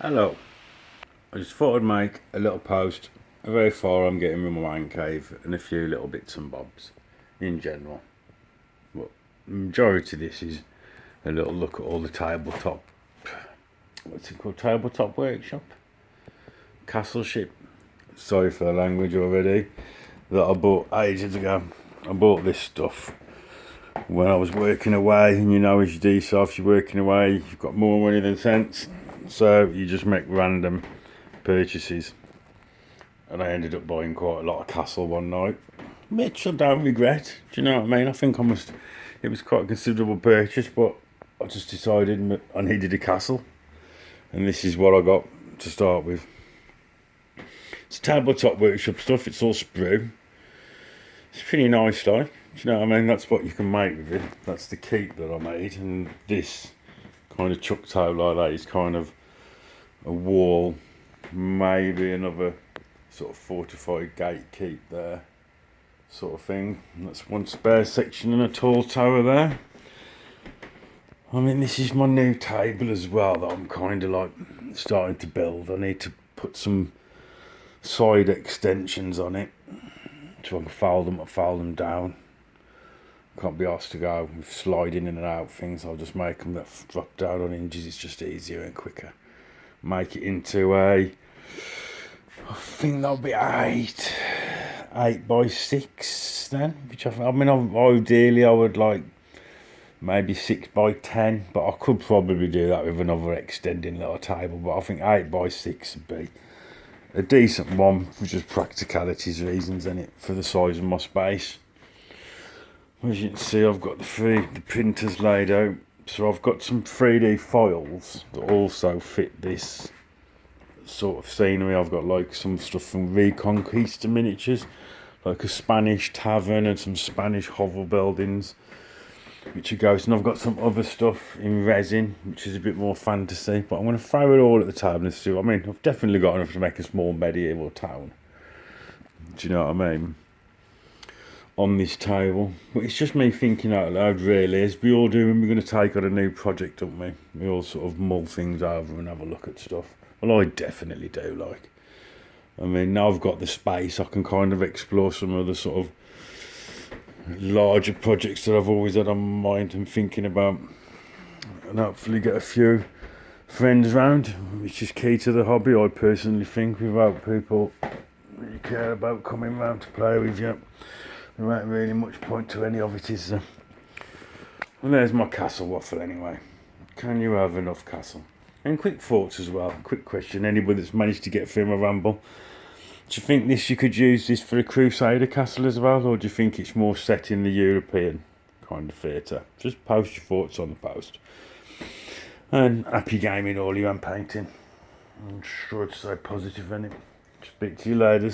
Hello, I just thought I'd make a little post of how far I'm getting with my man cave and a few little bits and bobs in general. But the majority of this is a little look at all the tabletop, what's it called, tabletop workshop? Castle ship. Sorry for the language already. That I bought ages ago. I bought this stuff when I was working away, and you know, as you do so, if you're working away, you've got more money than sense, so you just make random purchases. And I ended up buying quite a lot of Castle one night, which I don't regret. Do you know what I mean? I think it was quite a considerable purchase, but I just decided I needed a Castle, and this is what I got to start with. It's tabletop workshop stuff. It's all sprue. It's pretty nice, like. Do you know what I mean? That's what you can make with it. That's the keep that I made, and this kind of chuck toe like that is kind of a wall, maybe another sort of fortified gate keep there, sort of thing. And that's one spare section and a tall tower there. I mean, this is my new table as well that I'm kind of like starting to build. I need to put some side extensions on it so I can fold them down. Can't be asked to go with sliding in and out things. I'll just make them that drop down on hinges. It's just easier and quicker. Make it into I think that'll be eight by 6 then. Which I mean, ideally I would like maybe 6 by 10, but I could probably do that with another extending little table. But I think 8 by 6 would be a decent one for just practicalities reasons, and it for the size of my space. As you can see, I've got the printers laid out, so I've got some 3D files that also fit this sort of scenery. I've got like some stuff from Reconquista Miniatures, like a Spanish tavern and some Spanish hovel buildings, which are ghosts. And I've got some other stuff in resin, which is a bit more fantasy. But I'm going to throw it all at the table and see. I mean, I've definitely got enough to make a small medieval town. Do you know what I mean? On this table, but it's just me thinking out loud, really, as we all do when we're going to take on a new project, don't we? We all sort of mull things over and have a look at stuff. Well, I definitely do. Like, I mean, now I've got the space, I can kind of explore some other sort of larger projects that I've always had on my mind and thinking about, and hopefully get a few friends round, which is key to the hobby. I personally think without people you care about coming round to play with you, there ain't really much point to any of it, is there? Well, there's my castle waffle anyway. Can you have enough castle? And quick thoughts as well. Quick question. Anybody that's managed to get through my ramble, do you think you could use this for a Crusader castle as well, or do you think it's more set in the European kind of theatre? Just post your thoughts on the post. And happy gaming all you and painting. I'm sure to stay positive in it. Speak to you later.